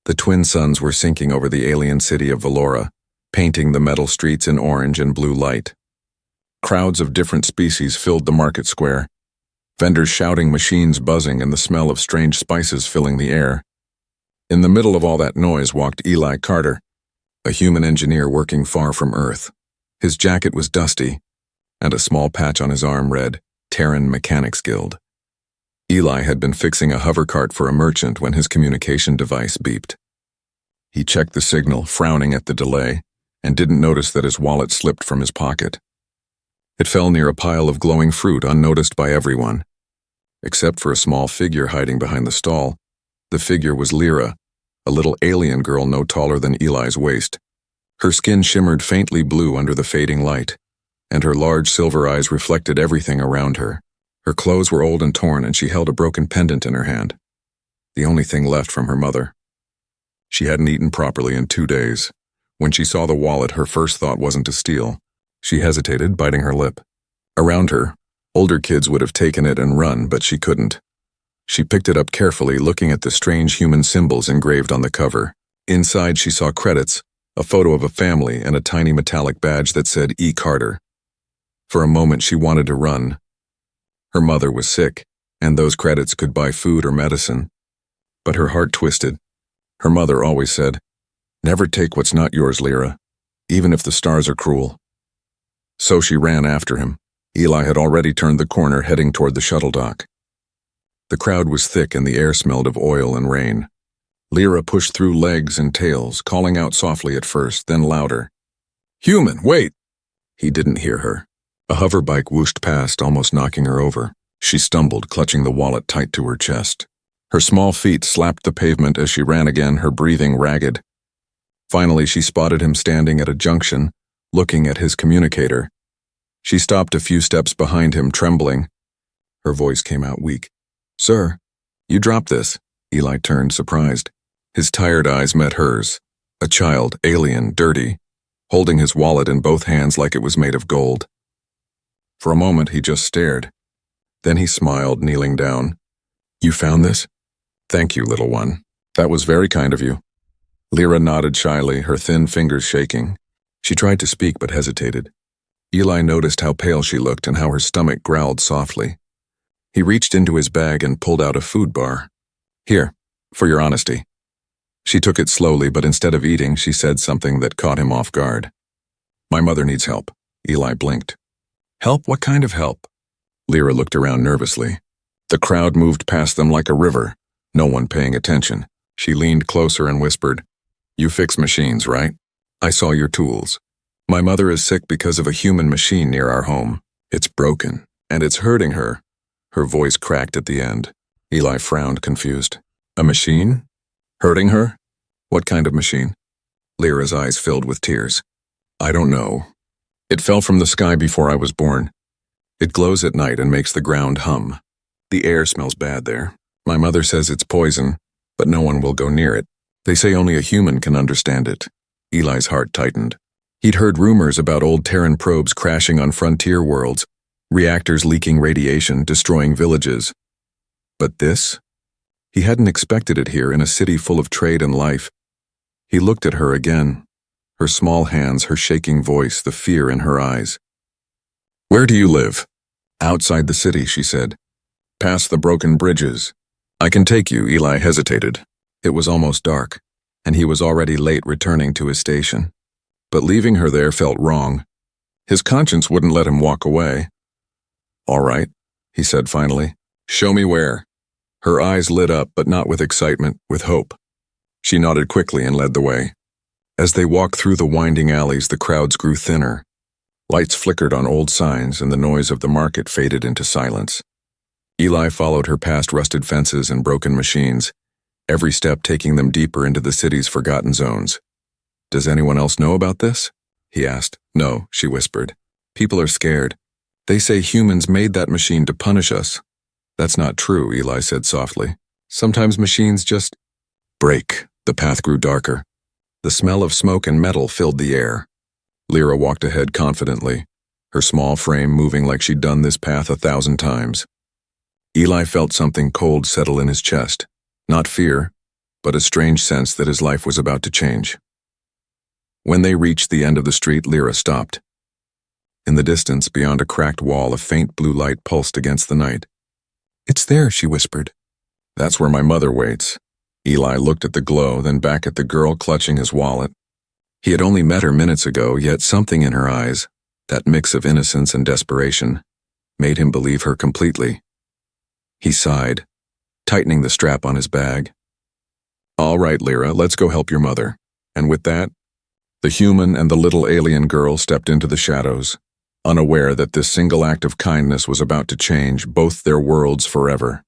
The twin suns were sinking over the alien city of Valora, painting the metal streets in orange and blue light. Crowds of different species filled the market square, vendors shouting, machines buzzing, and the smell of strange spices filling the air. In the middle of all that noise walked Eli Carter, a human engineer working far from Earth. His jacket was dusty, and a small patch on his arm read, Terran Mechanics Guild. Eli had been fixing a hover cart for a merchant when his communication device beeped. He checked the signal, frowning at the delay, and didn't notice that his wallet slipped from his pocket. It fell near a pile of glowing fruit unnoticed by everyone. Except for a small figure hiding behind the stall. The figure was Lyra, a little alien girl no taller than Eli's waist. Her skin shimmered faintly blue under the fading light, and her large silver eyes reflected everything around her. Her clothes were old and torn, and she held a broken pendant in her hand, the only thing left from her mother. She hadn't eaten properly in 2 days. When she saw the wallet, her first thought wasn't to steal. She hesitated, biting her lip. Around her, older kids would have taken it and run, but she couldn't. She picked it up carefully, looking at the strange human symbols engraved on the cover. Inside, she saw credits, a photo of a family, and a tiny metallic badge that said E. Carter. For a moment, she wanted to run. Her mother was sick, and those credits could buy food or medicine. But her heart twisted. Her mother always said, "Never take what's not yours, Lyra, even if the stars are cruel." So she ran after him. Eli had already turned the corner, heading toward the shuttle dock. The crowd was thick and the air smelled of oil and rain. Lyra pushed through legs and tails, calling out softly at first, then louder. "Human, wait!" He didn't hear her. A hoverbike whooshed past, almost knocking her over. She stumbled, clutching the wallet tight to her chest. Her small feet slapped the pavement as she ran again, her breathing ragged. Finally, she spotted him standing at a junction, looking at his communicator. She stopped a few steps behind him, trembling. Her voice came out weak. "Sir, you dropped this." Eli turned, surprised. His tired eyes met hers. A child, alien, dirty, holding his wallet in both hands like it was made of gold. For a moment, he just stared. Then he smiled, kneeling down. "You found this?" "Thank you, little one. That was very kind of you." Lyra nodded shyly, her thin fingers shaking. She tried to speak but hesitated. Eli noticed how pale she looked and how her stomach growled softly. He reached into his bag and pulled out a food bar. "Here, for your honesty." She took it slowly, but instead of eating, she said something that caught him off guard. "My mother needs help." Eli blinked. "Help? What kind of help?" Lyra looked around nervously. The crowd moved past them like a river, no one paying attention. She leaned closer and whispered, "You fix machines, right? I saw your tools. My mother is sick because of a human machine near our home. It's broken, and it's hurting her." Her voice cracked at the end. Eli frowned, confused. "A machine? Hurting her? What kind of machine?" Lyra's eyes filled with tears. "I don't know. It fell from the sky before I was born. It glows at night and makes the ground hum. The air smells bad there. My mother says it's poison, but no one will go near it. They say only a human can understand it." Eli's heart tightened. He'd heard rumors about old Terran probes crashing on frontier worlds, reactors leaking radiation, destroying villages. But this? He hadn't expected it here in a city full of trade and life. He looked at her again. Her small hands, her shaking voice, the fear in her eyes. "Where do you live?" "Outside the city," she said. "Past the broken bridges." "I can take you," Eli hesitated. It was almost dark, and he was already late returning to his station. But leaving her there felt wrong. His conscience wouldn't let him walk away. "All right," he said finally. "Show me where." Her eyes lit up, but not with excitement, with hope. She nodded quickly and led the way. As they walked through the winding alleys, the crowds grew thinner. Lights flickered on old signs, and the noise of the market faded into silence. Eli followed her past rusted fences and broken machines, every step taking them deeper into the city's forgotten zones. "Does anyone else know about this?" he asked. "No," she whispered. "People are scared. They say humans made that machine to punish us." "That's not true," Eli said softly. "Sometimes machines just break." The path grew darker. The smell of smoke and metal filled the air. Lyra walked ahead confidently, her small frame moving like she'd done this path 1,000 times. Eli felt something cold settle in his chest. Not fear, but a strange sense that his life was about to change. When they reached the end of the street, Lyra stopped. In the distance, beyond a cracked wall, a faint blue light pulsed against the night. "It's there," she whispered. "That's where my mother waits." Eli looked at the glow, then back at the girl clutching his wallet. He had only met her minutes ago, yet something in her eyes, that mix of innocence and desperation, made him believe her completely. He sighed, tightening the strap on his bag. "All right, Lyra, let's go help your mother." And with that, the human and the little alien girl stepped into the shadows, unaware that this single act of kindness was about to change both their worlds forever.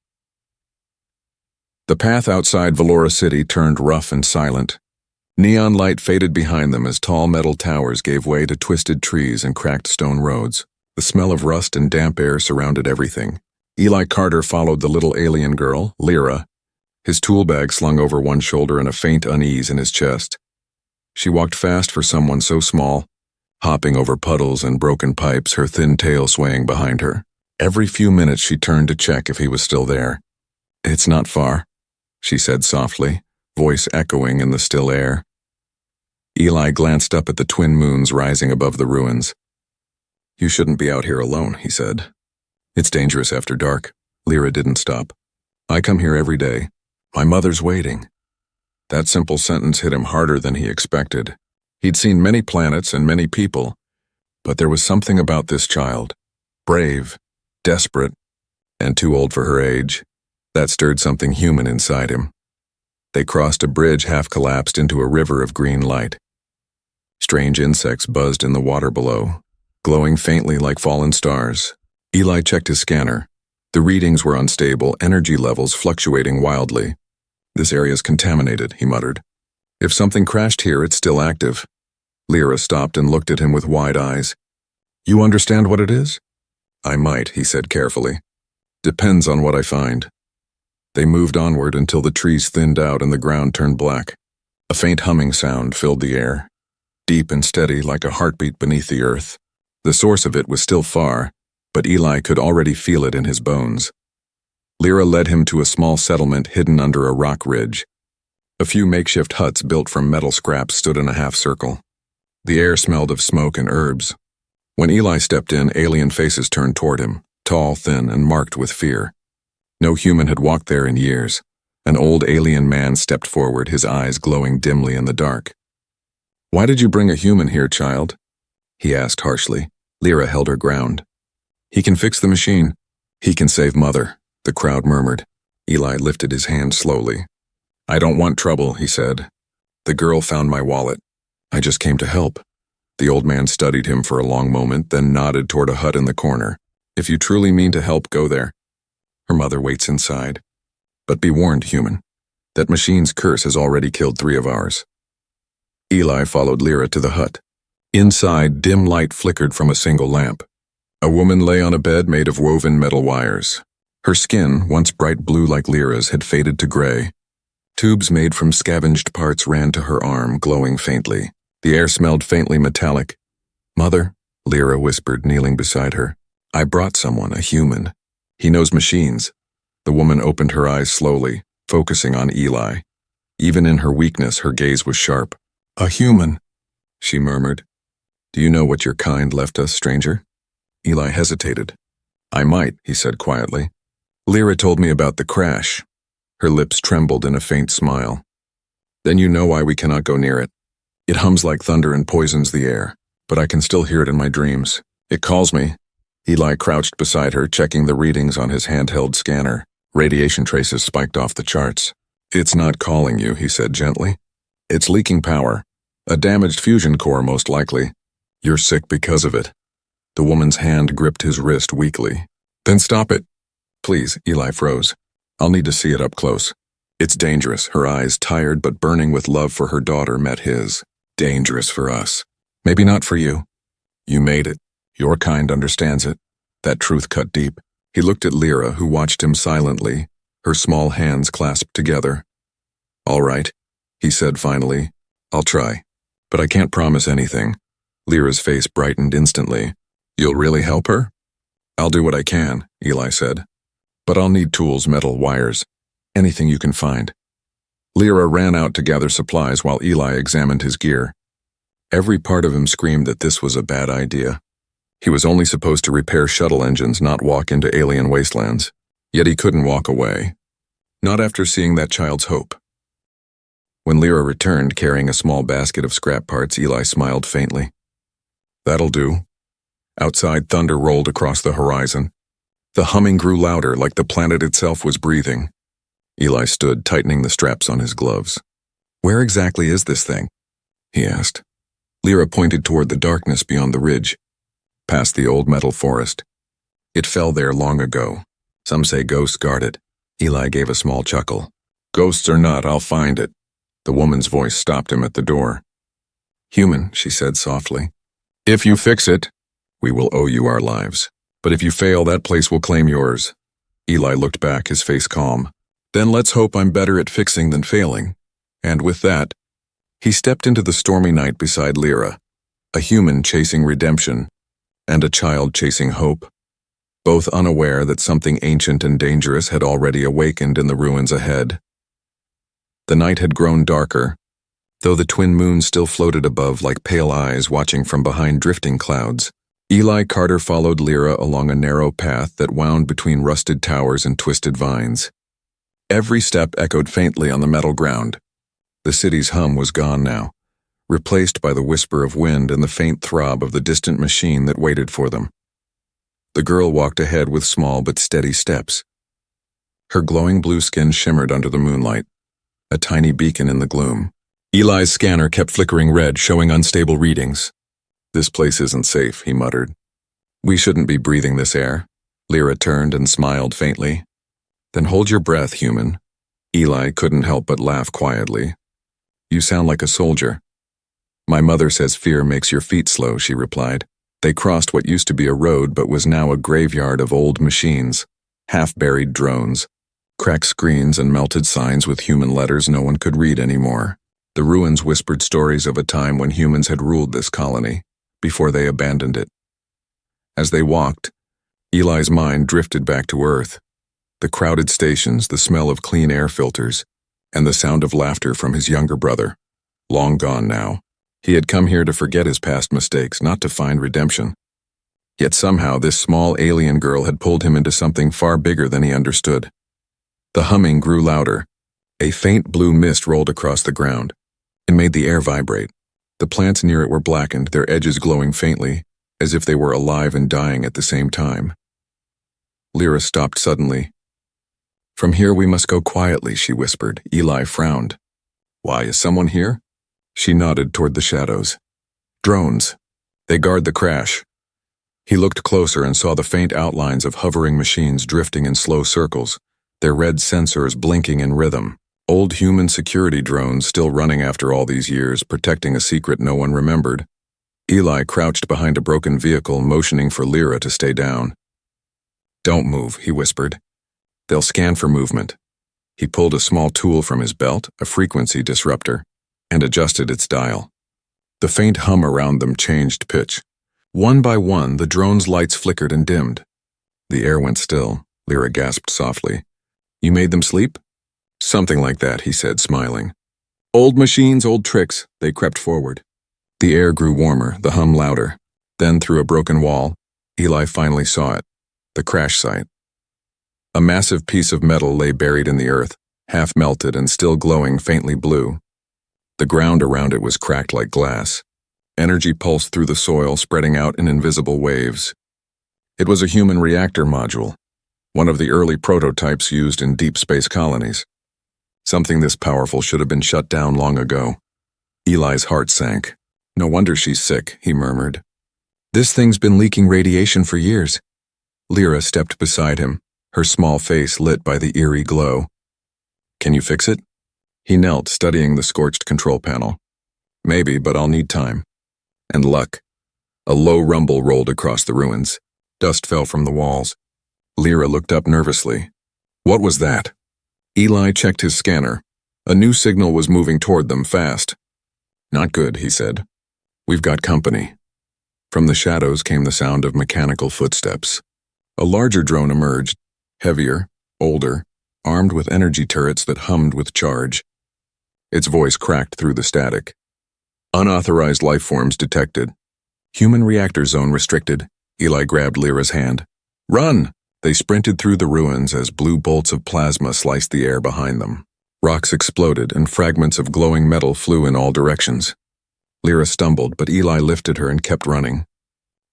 The path outside Valora City turned rough and silent. Neon light faded behind them as tall metal towers gave way to twisted trees and cracked stone roads. The smell of rust and damp air surrounded everything. Eli Carter followed the little alien girl, Lyra, his tool bag slung over one shoulder and a faint unease in his chest. She walked fast for someone so small, hopping over puddles and broken pipes, her thin tail swaying behind her. Every few minutes she turned to check if he was still there. "It's not far," she said softly, voice echoing in the still air. Eli glanced up at the twin moons rising above the ruins. "You shouldn't be out here alone," he said. "It's dangerous after dark." Lyra didn't stop. "I come here every day. My mother's waiting." That simple sentence hit him harder than he expected. He'd seen many planets and many people, but there was something about this child, brave, desperate, and too old for her age, that stirred something human inside him. They crossed a bridge half-collapsed into a river of green light. Strange insects buzzed in the water below, glowing faintly like fallen stars. Eli checked his scanner. The readings were unstable, energy levels fluctuating wildly. "This area's contaminated," he muttered. "If something crashed here, it's still active." Lyra stopped and looked at him with wide eyes. "You understand what it is?" "I might," he said carefully. "Depends on what I find." They moved onward until the trees thinned out and the ground turned black. A faint humming sound filled the air, deep and steady like a heartbeat beneath the earth. The source of it was still far, but Eli could already feel it in his bones. Lyra led him to a small settlement hidden under a rock ridge. A few makeshift huts built from metal scraps stood in a half-circle. The air smelled of smoke and herbs. When Eli stepped in, alien faces turned toward him, tall, thin, and marked with fear. No human had walked there in years. An old alien man stepped forward, his eyes glowing dimly in the dark. "Why did you bring a human here, child?" he asked harshly. Lyra held her ground. "He can fix the machine. He can save Mother," the crowd murmured. Eli lifted his hand slowly. "I don't want trouble," he said. "The girl found my wallet. I just came to help." The old man studied him for a long moment, then nodded toward a hut in the corner. "If you truly mean to help, go there. Her mother waits inside. But be warned, human. That machine's curse has already killed 3 of ours." Eli followed Lyra to the hut. Inside, dim light flickered from a single lamp. A woman lay on a bed made of woven metal wires. Her skin, once bright blue like Lyra's, had faded to gray. Tubes made from scavenged parts ran to her arm, glowing faintly. The air smelled faintly metallic. "Mother," Lyra whispered, kneeling beside her. "I brought someone, a human. He knows machines." The woman opened her eyes slowly, focusing on Eli. Even in her weakness, her gaze was sharp. "A human," she murmured. "Do you know what your kind left us, stranger?" Eli hesitated. "I might," he said quietly. "Lyra told me about the crash." Her lips trembled in a faint smile. "Then you know why we cannot go near it. It hums like thunder and poisons the air, but I can still hear it in my dreams. It calls me." Eli crouched beside her, checking the readings on his handheld scanner. Radiation traces spiked off the charts. "It's not calling you," he said gently. "It's leaking power. A damaged fusion core, most likely. You're sick because of it." The woman's hand gripped his wrist weakly. "Then stop it." "Please," Eli froze. "I'll need to see it up close." "It's dangerous." Her eyes, tired but burning with love for her daughter, met his. "Dangerous for us. Maybe not for you. You made it. Your kind understands it." That truth cut deep. He looked at Lyra, who watched him silently, her small hands clasped together. "All right," he said finally. "I'll try. But I can't promise anything." Lyra's face brightened instantly. "You'll really help her?" "I'll do what I can," Eli said. "But I'll need tools, metal, wires, anything you can find." Lyra ran out to gather supplies while Eli examined his gear. Every part of him screamed that this was a bad idea. He was only supposed to repair shuttle engines, not walk into alien wastelands. Yet he couldn't walk away. Not after seeing that child's hope. When Lyra returned carrying a small basket of scrap parts, Eli smiled faintly. That'll do. Outside, thunder rolled across the horizon. The humming grew louder, like the planet itself was breathing. Eli stood, tightening the straps on his gloves. Where exactly is this thing? He asked. Lyra pointed toward the darkness beyond the ridge, past the old metal forest. It fell there long ago. Some say ghosts guard it. Eli gave a small chuckle. Ghosts or not, I'll find it. The woman's voice stopped him at the door. Human, she said softly. If you fix it, we will owe you our lives. But if you fail, that place will claim yours. Eli looked back, his face calm. Then let's hope I'm better at fixing than failing. And with that, he stepped into the stormy night beside Lyra, a human chasing redemption, and a child chasing hope, both unaware that something ancient and dangerous had already awakened in the ruins ahead. The night had grown darker, though the twin moons still floated above like pale eyes watching from behind drifting clouds. Eli Carter followed Lyra along a narrow path that wound between rusted towers and twisted vines. Every step echoed faintly on the metal ground. The city's hum was gone now, replaced by the whisper of wind and the faint throb of the distant machine that waited for them. The girl walked ahead with small but steady steps. Her glowing blue skin shimmered under the moonlight, a tiny beacon in the gloom. Eli's scanner kept flickering red, showing unstable readings. This place isn't safe, he muttered. We shouldn't be breathing this air. Lyra turned and smiled faintly. Then hold your breath, human. Eli couldn't help but laugh quietly. You sound like a soldier. My mother says fear makes your feet slow, she replied. They crossed what used to be a road but was now a graveyard of old machines, half-buried drones, cracked screens and melted signs with human letters no one could read anymore. The ruins whispered stories of a time when humans had ruled this colony, before they abandoned it. As they walked, Eli's mind drifted back to Earth. The crowded stations, the smell of clean air filters, and the sound of laughter from his younger brother. Long gone now. He had come here to forget his past mistakes, not to find redemption. Yet somehow this small alien girl had pulled him into something far bigger than he understood. The humming grew louder. A faint blue mist rolled across the ground. It made the air vibrate. The plants near it were blackened, their edges glowing faintly, as if they were alive and dying at the same time. Lyra stopped suddenly. From here we must go quietly, she whispered. Eli frowned. Why, is someone here? She nodded toward the shadows. Drones. They guard the crash. He looked closer and saw the faint outlines of hovering machines drifting in slow circles, their red sensors blinking in rhythm. Old human security drones still running after all these years, protecting a secret no one remembered. Eli crouched behind a broken vehicle, motioning for Lyra to stay down. Don't move, he whispered. They'll scan for movement. He pulled a small tool from his belt, a frequency disruptor, and adjusted its dial. The faint hum around them changed pitch. One by one, the drone's lights flickered and dimmed. The air went still. Lyra gasped softly. You made them sleep? Something like that, he said, smiling. Old machines, old tricks. They crept forward. The air grew warmer, the hum louder. Then, through a broken wall, Eli finally saw it. The crash site. A massive piece of metal lay buried in the earth, half melted and still glowing faintly blue. The ground around it was cracked like glass. Energy pulsed through the soil, spreading out in invisible waves. It was a human reactor module, one of the early prototypes used in deep space colonies. Something this powerful should have been shut down long ago. Eli's heart sank. No wonder she's sick, he murmured. This thing's been leaking radiation for years. Lyra stepped beside him, her small face lit by the eerie glow. Can you fix it? He knelt, studying the scorched control panel. Maybe, but I'll need time. And luck. A low rumble rolled across the ruins. Dust fell from the walls. Lyra looked up nervously. What was that? Eli checked his scanner. A new signal was moving toward them fast. Not good, he said. We've got company. From the shadows came the sound of mechanical footsteps. A larger drone emerged, heavier, older, armed with energy turrets that hummed with charge. Its voice cracked through the static. Unauthorized life forms detected. Human reactor zone restricted. Eli grabbed Lyra's hand. Run! They sprinted through the ruins as blue bolts of plasma sliced the air behind them. Rocks exploded and fragments of glowing metal flew in all directions. Lyra stumbled, but Eli lifted her and kept running.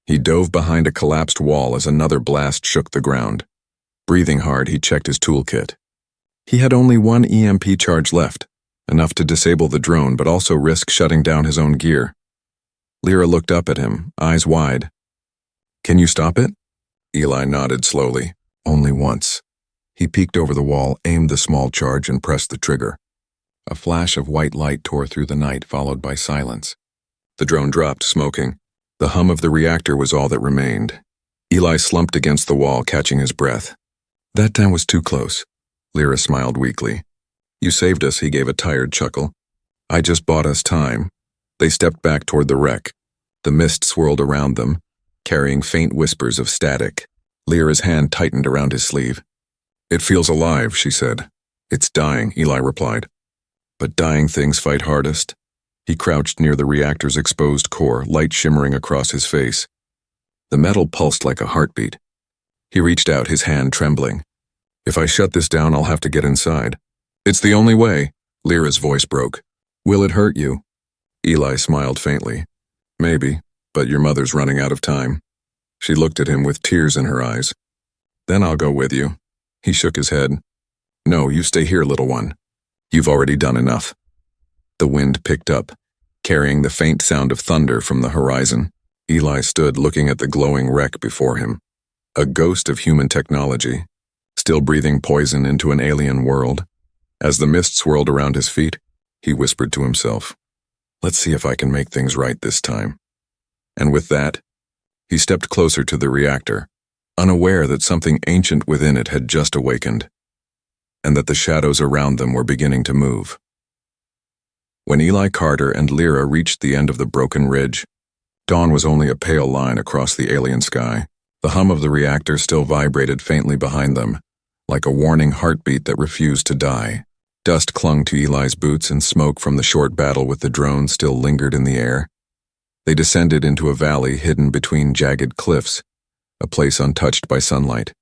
He dove behind a collapsed wall as another blast shook the ground. Breathing hard, he checked his toolkit. He had only one EMP charge left, enough to disable the drone but also risk shutting down his own gear. Lyra looked up at him, eyes wide. Can you stop it? Eli nodded slowly. Only once. He peeked over the wall, aimed the small charge, and pressed the trigger. A flash of white light tore through the night, followed by silence. The drone dropped, smoking. The hum of the reactor was all that remained. Eli slumped against the wall, catching his breath. That time was too close. Lyra smiled weakly. You saved us, he gave a tired chuckle. I just bought us time. They stepped back toward the wreck. The mist swirled around them, carrying faint whispers of static. Lyra's hand tightened around his sleeve. It feels alive, she said. It's dying, Eli replied. But dying things fight hardest. He crouched near the reactor's exposed core, light shimmering across his face. The metal pulsed like a heartbeat. He reached out, his hand trembling. If I shut this down, I'll have to get inside. It's the only way, Lyra's voice broke. Will it hurt you? Eli smiled faintly. Maybe, but your mother's running out of time. She looked at him with tears in her eyes. Then I'll go with you. He shook his head. No, you stay here, little one. You've already done enough. The wind picked up, carrying the faint sound of thunder from the horizon. Eli stood looking at the glowing wreck before him. A ghost of human technology, still breathing poison into an alien world. As the mist swirled around his feet, he whispered to himself, let's see if I can make things right this time. And with that, he stepped closer to the reactor, unaware that something ancient within it had just awakened, and that the shadows around them were beginning to move. When Eli Carter and Lyra reached the end of the broken ridge, dawn was only a pale line across the alien sky. The hum of the reactor still vibrated faintly behind them, like a warning heartbeat that refused to die. Dust clung to Eli's boots and smoke from the short battle with the drone still lingered in the air. They descended into a valley hidden between jagged cliffs, a place untouched by sunlight.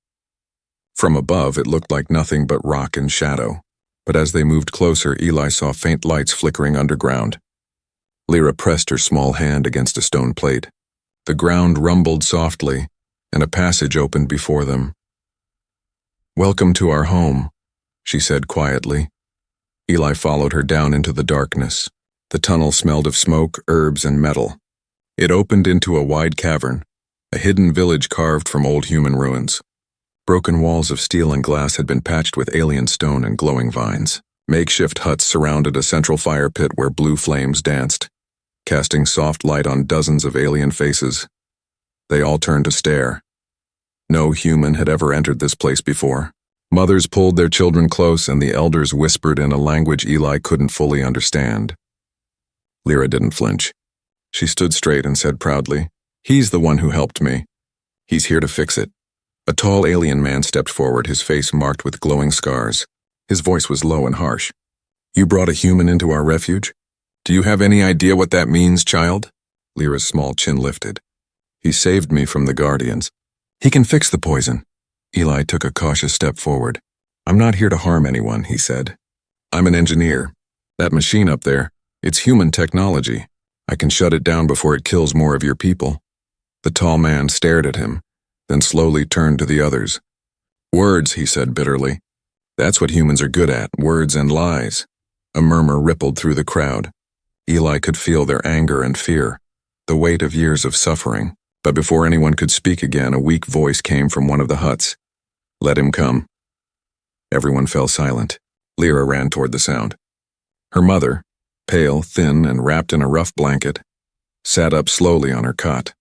From above, it looked like nothing but rock and shadow, but as they moved closer, Eli saw faint lights flickering underground. Lyra pressed her small hand against a stone plate. The ground rumbled softly, and a passage opened before them. Welcome to our home, she said quietly. Eli followed her down into the darkness. The tunnel smelled of smoke, herbs, and metal. It opened into a wide cavern, a hidden village carved from old human ruins. Broken walls of steel and glass had been patched with alien stone and glowing vines. Makeshift huts surrounded a central fire pit where blue flames danced, casting soft light on dozens of alien faces. They all turned to stare. No human had ever entered this place before. Mothers pulled their children close and the elders whispered in a language Eli couldn't fully understand. Lyra didn't flinch. She stood straight and said proudly, He's the one who helped me. He's here to fix it. A tall alien man stepped forward, his face marked with glowing scars. His voice was low and harsh. You brought a human into our refuge? Do you have any idea what that means, child? Lyra's small chin lifted. He saved me from the Guardians. He can fix the poison. Eli took a cautious step forward. I'm not here to harm anyone, he said. I'm an engineer. That machine up there, it's human technology. I can shut it down before it kills more of your people. The tall man stared at him, then slowly turned to the others. Words, he said bitterly. That's what humans are good at, words and lies. A murmur rippled through the crowd. Eli could feel their anger and fear, the weight of years of suffering. But before anyone could speak again, a weak voice came from one of the huts. Let him come. Everyone fell silent. Lyra ran toward the sound. Her mother, pale, thin, and wrapped in a rough blanket, sat up slowly on her cot.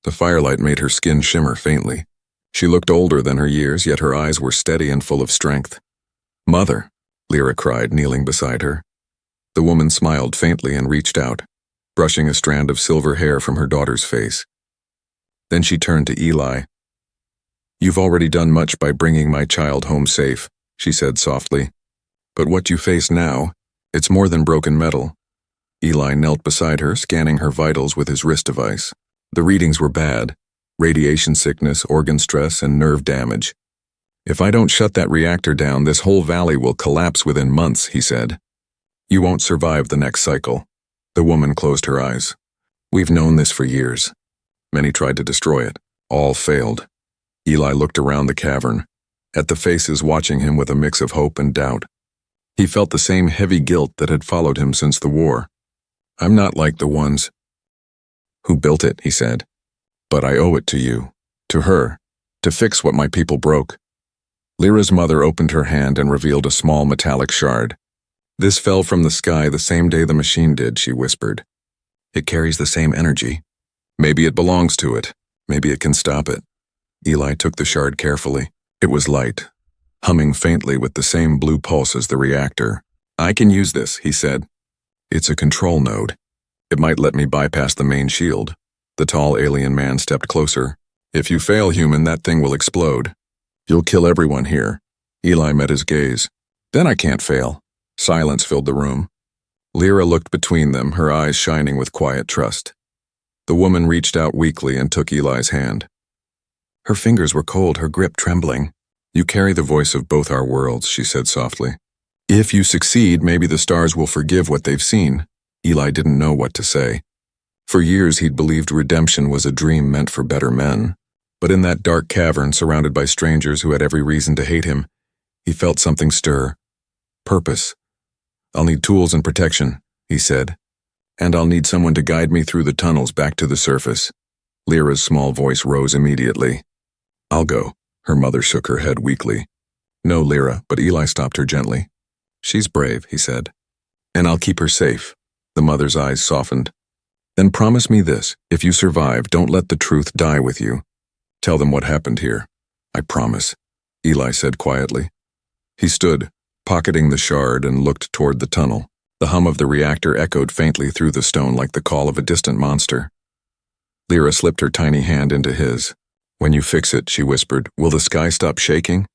The firelight made her skin shimmer faintly. She looked older than her years, yet her eyes were steady and full of strength. Mother, Lyra cried, kneeling beside her. The woman smiled faintly and reached out, brushing a strand of silver hair from her daughter's face. Then she turned to Eli. You've already done much by bringing my child home safe, she said softly. But what you face now, It's more than broken metal. Eli knelt beside her, scanning her vitals with his wrist device. The readings were bad. Radiation sickness, organ stress, and nerve damage. If I don't shut that reactor down, this whole valley will collapse within months, he said. You won't survive the next cycle. The woman closed her eyes. We've known this for years. Many tried to destroy it. All failed. Eli looked around the cavern, at the faces watching him with a mix of hope and doubt. He felt the same heavy guilt that had followed him since the war. I'm not like the ones who built it, he said. But I owe it to you, to her, to fix what my people broke. Lyra's mother opened her hand and revealed a small metallic shard. This fell from the sky the same day the machine did, she whispered. It carries the same energy. Maybe it belongs to it. Maybe it can stop it. Eli took the shard carefully. It was light, humming faintly with the same blue pulse as the reactor. I can use this, he said. It's a control node. It might let me bypass the main shield. The tall alien man stepped closer. If you fail, human, that thing will explode. You'll kill everyone here. Eli met his gaze. Then I can't fail. Silence filled the room. Lyra looked between them, her eyes shining with quiet trust. The woman reached out weakly and took Eli's hand. Her fingers were cold, her grip trembling. You carry the voice of both our worlds, she said softly. If you succeed, maybe the stars will forgive what they've seen. Eli didn't know what to say. For years he'd believed redemption was a dream meant for better men. But in that dark cavern, surrounded by strangers who had every reason to hate him, he felt something stir. Purpose. I'll need tools and protection, he said. And I'll need someone to guide me through the tunnels back to the surface. Lyra's small voice rose immediately. I'll go. Her mother shook her head weakly. No, Lyra, but Eli stopped her gently. She's brave, he said. And I'll keep her safe. The mother's eyes softened. Then promise me this. If you survive, don't let the truth die with you. Tell them what happened here. I promise, Eli said quietly. He stood, pocketing the shard, and looked toward the tunnel. The hum of the reactor echoed faintly through the stone like the call of a distant monster. Lyra slipped her tiny hand into his. When you fix it, she whispered, will the sky stop shaking?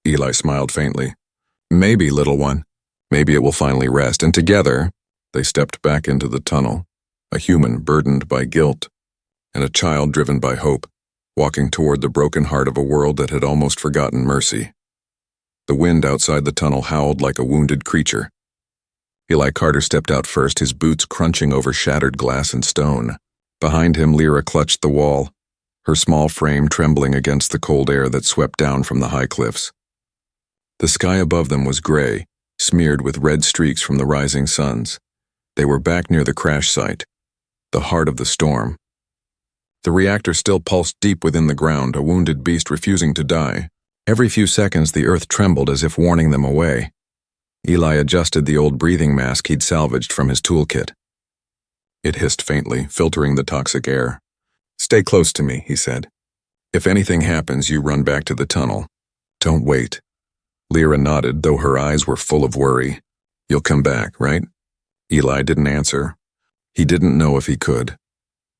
Eli smiled faintly. Maybe, little one. Maybe it will finally rest, and together, they stepped back into the tunnel, a human burdened by guilt, and a child driven by hope, walking toward the broken heart of a world that had almost forgotten mercy. The wind outside the tunnel howled like a wounded creature. Eli Carter stepped out first, his boots crunching over shattered glass and stone. Behind him, Lyra clutched the wall, her small frame trembling against the cold air that swept down from the high cliffs. The sky above them was gray, smeared with red streaks from the rising suns. They were back near the crash site, the heart of the storm. The reactor still pulsed deep within the ground, a wounded beast refusing to die. Every few seconds, the earth trembled as if warning them away. Eli adjusted the old breathing mask he'd salvaged from his toolkit. It hissed faintly, filtering the toxic air. Stay close to me, he said. If anything happens, you run back to the tunnel. Don't wait. Lyra nodded, though her eyes were full of worry. You'll come back, right? Eli didn't answer. He didn't know if he could.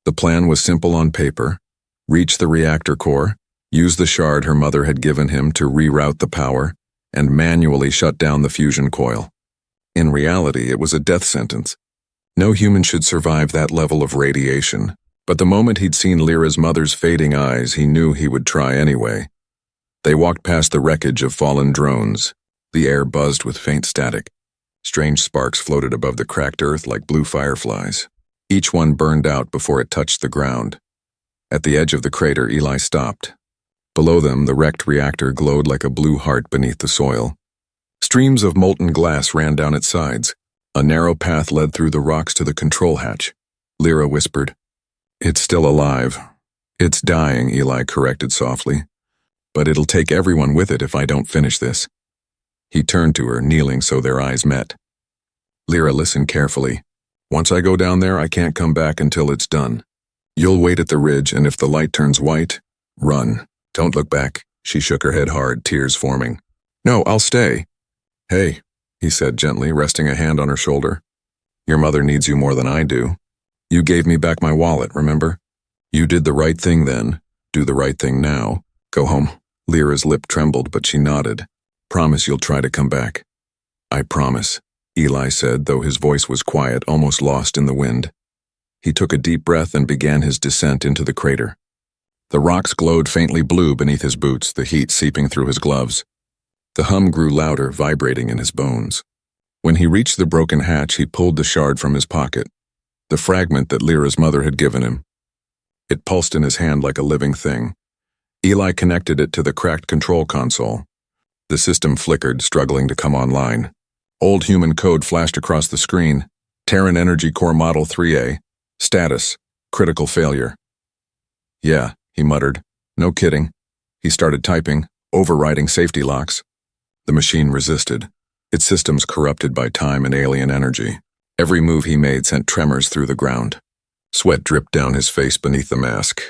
The plan was simple on paper. Reach the reactor core, use the shard her mother had given him to reroute the power, and manually shut down the fusion coil. In reality, it was a death sentence. No human should survive that level of radiation, but the moment he'd seen Lyra's mother's fading eyes, he knew he would try anyway. They walked past the wreckage of fallen drones. The air buzzed with faint static. Strange sparks floated above the cracked earth like blue fireflies. Each one burned out before it touched the ground. At the edge of the crater, Eli stopped. Below them, the wrecked reactor glowed like a blue heart beneath the soil. Streams of molten glass ran down its sides. A narrow path led through the rocks to the control hatch. Lyra whispered, It's still alive. It's dying, Eli corrected softly. But it'll take everyone with it if I don't finish this. He turned to her, kneeling so their eyes met. Lyra listened carefully. Once I go down there, I can't come back until it's done. You'll wait at the ridge, and if the light turns white, run. Don't look back. She shook her head hard, tears forming. No, I'll stay. Hey, he said gently, resting a hand on her shoulder. Your mother needs you more than I do. You gave me back my wallet, remember? You did the right thing then. Do the right thing now. Go home. Lyra's lip trembled, but she nodded. Promise you'll try to come back. I promise. Eli said, though his voice was quiet, almost lost in the wind. He took a deep breath and began his descent into the crater. The rocks glowed faintly blue beneath his boots, the heat seeping through his gloves. The hum grew louder, vibrating in his bones. When he reached the broken hatch, he pulled the shard from his pocket, the fragment that Lyra's mother had given him. It pulsed in his hand like a living thing. Eli connected it to the cracked control console. The system flickered, struggling to come online. Old human code flashed across the screen. Terran Energy Core Model 3A. Status: critical failure. Yeah, he muttered. No kidding. He started typing, overriding safety locks. The machine resisted, its systems corrupted by time and alien energy. Every move he made sent tremors through the ground. Sweat dripped down his face beneath the mask.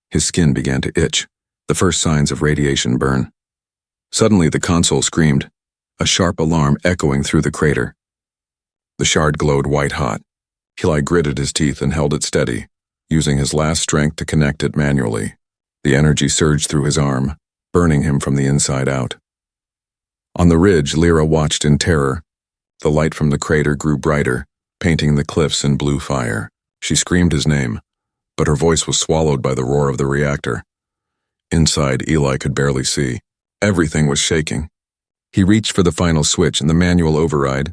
His skin began to itch, the first signs of radiation burn. Suddenly the console screamed, a sharp alarm echoing through the crater. The shard glowed white-hot. Eli gritted his teeth and held it steady, using his last strength to connect it manually. The energy surged through his arm, burning him from the inside out. On the ridge, Lyra watched in terror. The light from the crater grew brighter, painting the cliffs in blue fire. She screamed his name, but her voice was swallowed by the roar of the reactor. Inside, Eli could barely see. Everything was shaking. He reached for the final switch and the manual override.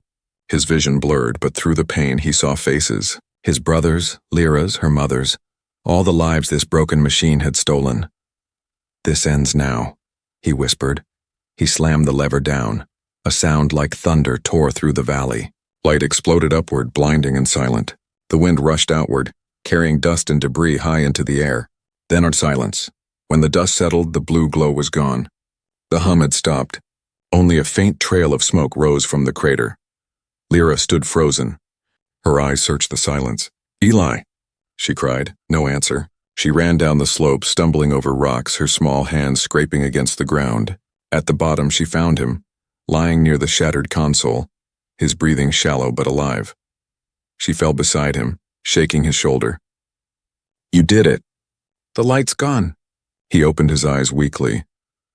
His vision blurred, but through the pain he saw faces. His brothers, Lyra's, her mother's, all the lives this broken machine had stolen. This ends now, he whispered. He slammed the lever down. A sound like thunder tore through the valley. Light exploded upward, blinding and silent. The wind rushed outward, carrying dust and debris high into the air. Then silence. When the dust settled, the blue glow was gone. The hum had stopped. Only a faint trail of smoke rose from the crater. Lyra stood frozen. Her eyes searched the silence. Eli, she cried. No answer. She ran down the slope, stumbling over rocks, her small hands scraping against the ground. At the bottom, she found him, lying near the shattered console, his breathing shallow but alive. She fell beside him, shaking his shoulder. You did it. The light's gone. He opened his eyes weakly,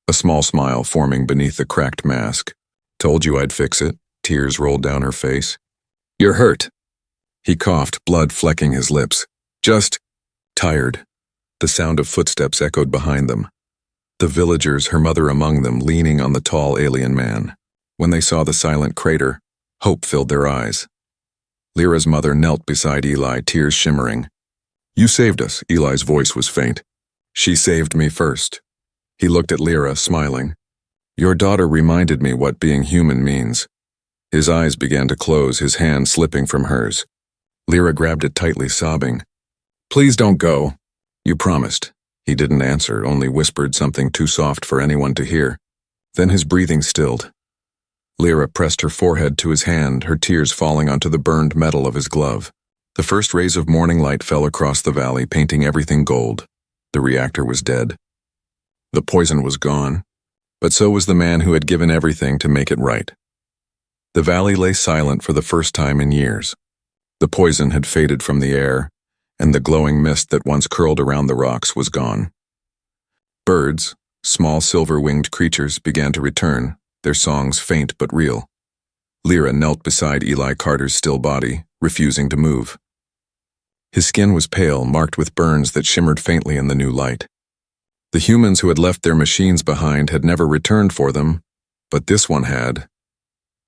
a small smile forming beneath the cracked mask. Told you I'd fix it. Tears rolled down her face. You're hurt. He coughed, blood flecking his lips. Just tired. The sound of footsteps echoed behind them. The villagers, her mother among them, leaning on the tall alien man. When they saw the silent crater, hope filled their eyes. Lyra's mother knelt beside Eli, tears shimmering. You saved us, Eli's voice was faint. She saved me first. He looked at Lyra, smiling. Your daughter reminded me what being human means. His eyes began to close, his hand slipping from hers. Lyra grabbed it tightly, sobbing. Please don't go. You promised. He didn't answer, only whispered something too soft for anyone to hear. Then his breathing stilled. Lyra pressed her forehead to his hand, her tears falling onto the burned metal of his glove. The first rays of morning light fell across the valley, painting everything gold. The reactor was dead. The poison was gone, but so was the man who had given everything to make it right. The valley lay silent for the first time in years. The poison had faded from the air, and the glowing mist that once curled around the rocks was gone. Birds, small silver-winged creatures, began to return, their songs faint but real. Lyra knelt beside Eli Carter's still body, refusing to move. His skin was pale, marked with burns that shimmered faintly in the new light. The humans who had left their machines behind had never returned for them, but this one had,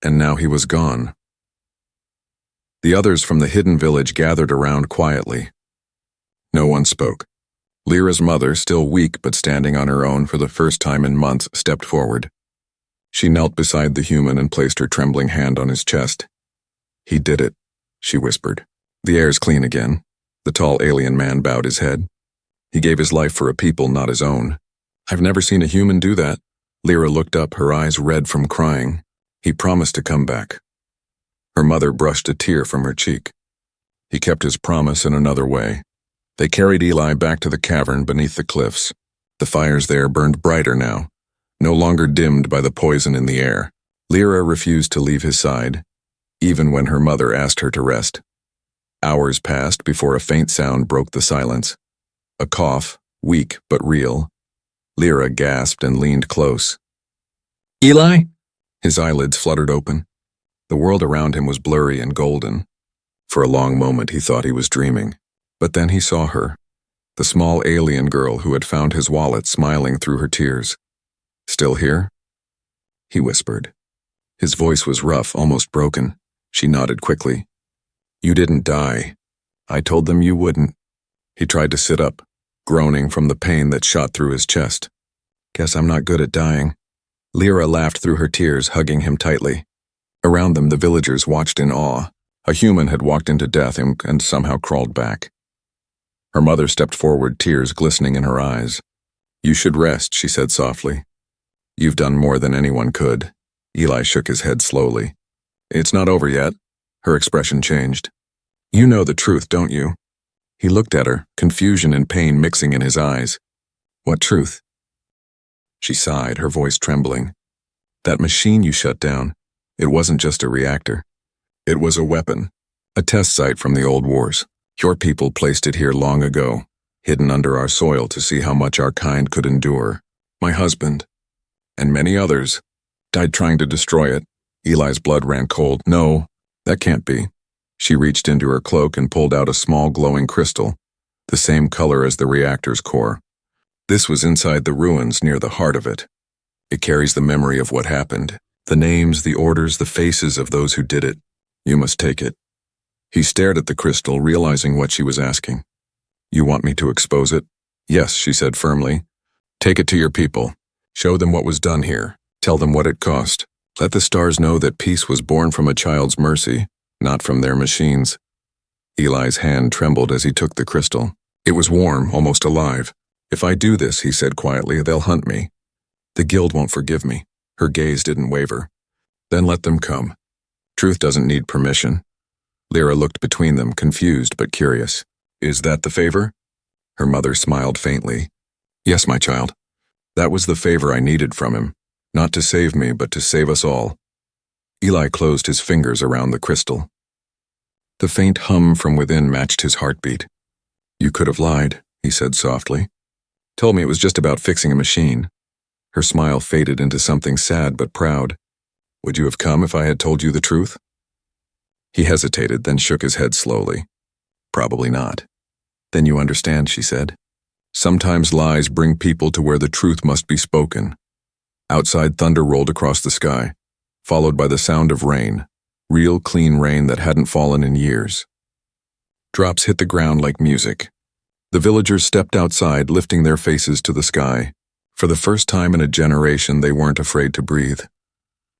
and now he was gone. The others from the hidden village gathered around quietly. No one spoke. Lyra's mother, still weak but standing on her own for the first time in months, stepped forward. She knelt beside the human and placed her trembling hand on his chest. He did it, she whispered. The air's clean again. The tall alien man bowed his head. He gave his life for a people not his own. I've never seen a human do that. Lyra looked up, her eyes red from crying. He promised to come back. Her mother brushed a tear from her cheek. He kept his promise in another way. They carried Eli back to the cavern beneath the cliffs. The fires there burned brighter now, no longer dimmed by the poison in the air. Lyra refused to leave his side, even when her mother asked her to rest. Hours passed before a faint sound broke the silence. A cough, weak but real. Lyra gasped and leaned close. Eli? His eyelids fluttered open. The world around him was blurry and golden. For a long moment he thought he was dreaming. But then he saw her, the small alien girl who had found his wallet, smiling through her tears. "Still here?" he whispered. His voice was rough, almost broken. She nodded quickly. "You didn't die. I told them you wouldn't." He tried to sit up, groaning from the pain that shot through his chest. "Guess I'm not good at dying." Lyra laughed through her tears, hugging him tightly. Around them, the villagers watched in awe. A human had walked into death and somehow crawled back. Her mother stepped forward, tears glistening in her eyes. "You should rest," she said softly. "You've done more than anyone could." Eli shook his head slowly. "It's not over yet." Her expression changed. "You know the truth, don't you?" He looked at her, confusion and pain mixing in his eyes. "What truth?" She sighed, her voice trembling. "That machine you shut down, it wasn't just a reactor. It was a weapon, a test site from the old wars. Your people placed it here long ago, hidden under our soil to see how much our kind could endure. My husband, and many others, died trying to destroy it." Eli's blood ran cold. "No, that can't be." She reached into her cloak and pulled out a small glowing crystal, the same color as the reactor's core. This was inside the ruins near the heart of it. It carries the memory of what happened, the names, the orders, the faces of those who did it. You must take it. He stared at the crystal, realizing what she was asking. "You want me to expose it?" "Yes," she said firmly. "Take it to your people. Show them what was done here. Tell them what it cost. Let the stars know that peace was born from a child's mercy, not from their machines." Eli's hand trembled as he took the crystal. It was warm, almost alive. "If I do this," he said quietly, "they'll hunt me. The guild won't forgive me." Her gaze didn't waver. "Then let them come. Truth doesn't need permission." Lyra looked between them, confused but curious. "Is that the favor?" Her mother smiled faintly. "Yes, my child. That was the favor I needed from him. Not to save me, but to save us all." Eli closed his fingers around the crystal. The faint hum from within matched his heartbeat. "You could have lied," he said softly. "Told me it was just about fixing a machine." Her smile faded into something sad but proud. "Would you have come if I had told you the truth?" He hesitated, then shook his head slowly. "Probably not." "Then you understand," she said. "Sometimes lies bring people to where the truth must be spoken." Outside, thunder rolled across the sky, followed by the sound of rain, real clean rain that hadn't fallen in years. Drops hit the ground like music. The villagers stepped outside, lifting their faces to the sky. For the first time in a generation, they weren't afraid to breathe.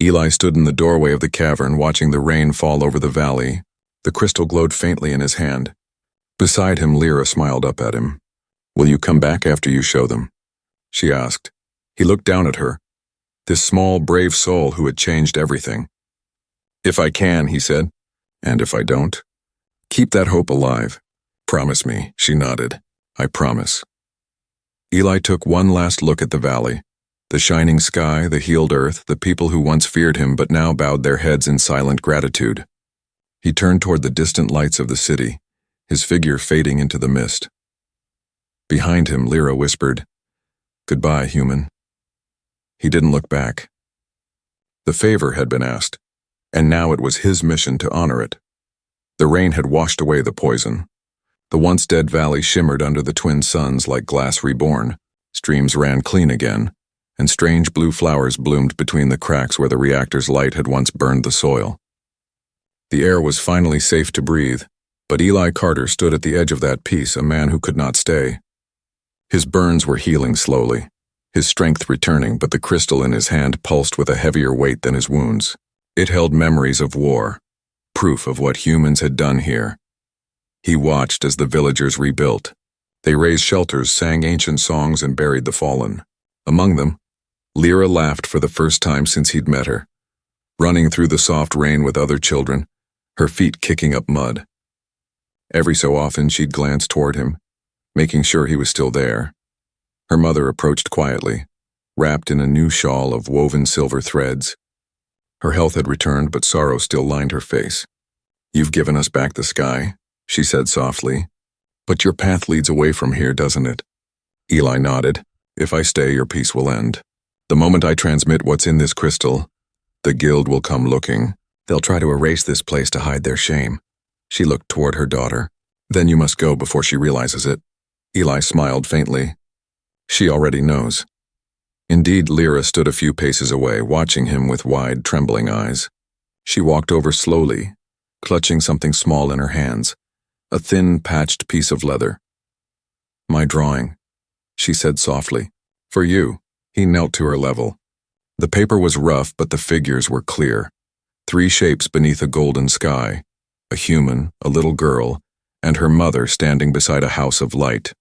Eli stood in the doorway of the cavern, watching the rain fall over the valley. The crystal glowed faintly in his hand. Beside him, Lyra smiled up at him. "Will you come back after you show them?" she asked. He looked down at her, this small, brave soul who had changed everything. "If I can," he said. "And if I don't?" "Keep that hope alive." "Promise me," she nodded. "I promise." Eli took one last look at the valley. The shining sky, the healed earth, the people who once feared him but now bowed their heads in silent gratitude. He turned toward the distant lights of the city, his figure fading into the mist. Behind him, Lyra whispered, "Goodbye, human." He didn't look back. The favor had been asked, and now it was his mission to honor it. The rain had washed away the poison. The once dead valley shimmered under the twin suns like glass reborn. Streams ran clean again, and strange blue flowers bloomed between the cracks where the reactor's light had once burned the soil. The air was finally safe to breathe, but Eli Carter stood at the edge of that peace, a man who could not stay. His burns were healing slowly, his strength returning, but the crystal in his hand pulsed with a heavier weight than his wounds. It held memories of war, proof of what humans had done here. He watched as the villagers rebuilt. They raised shelters, sang ancient songs, and buried the fallen. Among them, Lyra laughed for the first time since he'd met her, running through the soft rain with other children, her feet kicking up mud. Every so often she'd glance toward him, making sure he was still there. Her mother approached quietly, wrapped in a new shawl of woven silver threads. Her health had returned, but sorrow still lined her face. "You've given us back the sky," she said softly. "But your path leads away from here, doesn't it?" Eli nodded. "If I stay, your peace will end. The moment I transmit what's in this crystal, the guild will come looking. They'll try to erase this place to hide their shame. She looked toward her daughter. Then you must go before she realizes it. Eli smiled faintly. She already knows. Indeed, Lyra stood a few paces away, watching him with wide, trembling eyes. She walked over slowly, clutching something small in her hands, a thin, patched piece of leather. My drawing, she said softly. For you. He knelt to her level. The paper was rough, but the figures were clear. 3 shapes beneath a golden sky, a human, a little girl, and her mother standing beside a house of light.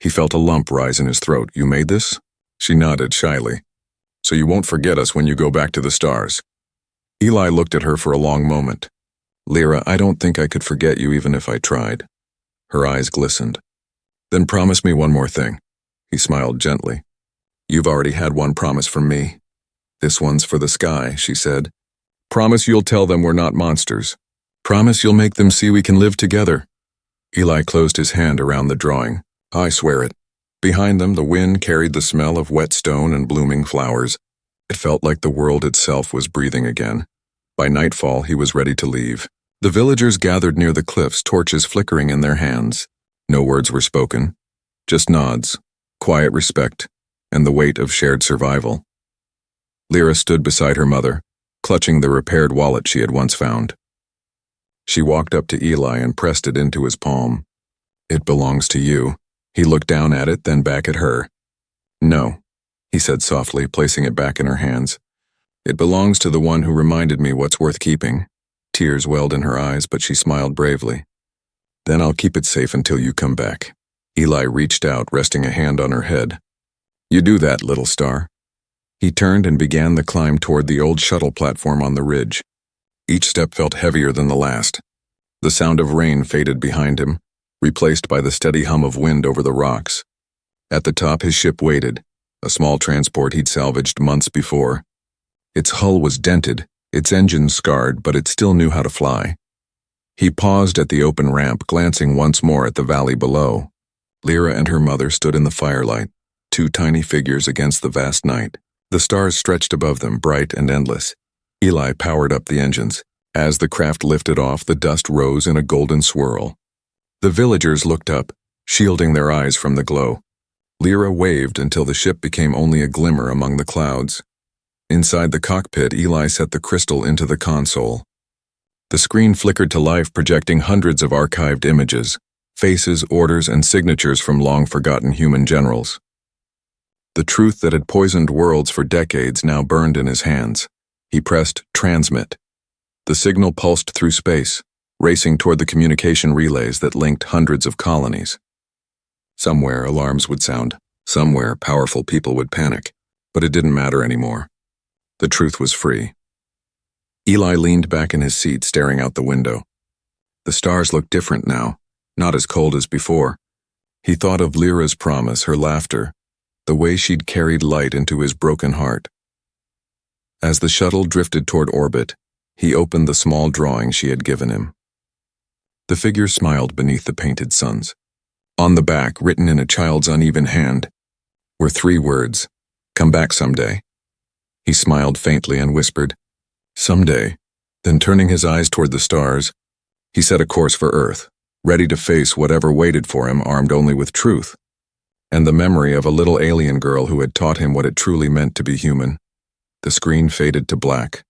He felt a lump rise in his throat. You made this? She nodded shyly. So you won't forget us when you go back to the stars. Eli looked at her for a long moment. Lyra, I don't think I could forget you even if I tried. Her eyes glistened. Then promise me one more thing. He smiled gently. You've already had one promise from me. This one's for the sky, she said. Promise you'll tell them we're not monsters. Promise you'll make them see we can live together. Eli closed his hand around the drawing. I swear it. Behind them, the wind carried the smell of wet stone and blooming flowers. It felt like the world itself was breathing again. By nightfall, he was ready to leave. The villagers gathered near the cliffs, torches flickering in their hands. No words were spoken, just nods, quiet respect, and the weight of shared survival. Lyra stood beside her mother, clutching the repaired wallet she had once found. She walked up to Eli and pressed it into his palm. It belongs to you. He looked down at it, then back at her. No, he said softly, placing it back in her hands. It belongs to the one who reminded me what's worth keeping. Tears welled in her eyes, but she smiled bravely. Then I'll keep it safe until you come back. Eli reached out, resting a hand on her head. You do that, little star. He turned and began the climb toward the old shuttle platform on the ridge. Each step felt heavier than the last. The sound of rain faded behind him, replaced by the steady hum of wind over the rocks. At the top, his ship waited, a small transport he'd salvaged months before. Its hull was dented, its engines scarred, but it still knew how to fly. He paused at the open ramp, glancing once more at the valley below. Lyra and her mother stood in the firelight, 2 tiny figures against the vast night. The stars stretched above them, bright and endless. Eli powered up the engines. As the craft lifted off, the dust rose in a golden swirl. The villagers looked up, shielding their eyes from the glow. Lyra waved until the ship became only a glimmer among the clouds. Inside the cockpit, Eli set the crystal into the console. The screen flickered to life, projecting hundreds of archived images, faces, orders, and signatures from long-forgotten human generals. The truth that had poisoned worlds for decades now burned in his hands. He pressed transmit. The signal pulsed through space, racing toward the communication relays that linked hundreds of colonies. Somewhere alarms would sound. Somewhere powerful people would panic. But it didn't matter anymore. The truth was free. Eli leaned back in his seat, staring out the window. The stars looked different now, not as cold as before. He thought of Lyra's promise, her laughter, the way she'd carried light into his broken heart. As the shuttle drifted toward orbit, he opened the small drawing she had given him. The figure smiled beneath the painted suns. On the back, written in a child's uneven hand, were 3 words, "Come back someday." He smiled faintly and whispered, "Someday." Then turning his eyes toward the stars, he set a course for Earth, ready to face whatever waited for him, armed only with truth, and the memory of a little alien girl who had taught him what it truly meant to be human. The screen faded to black.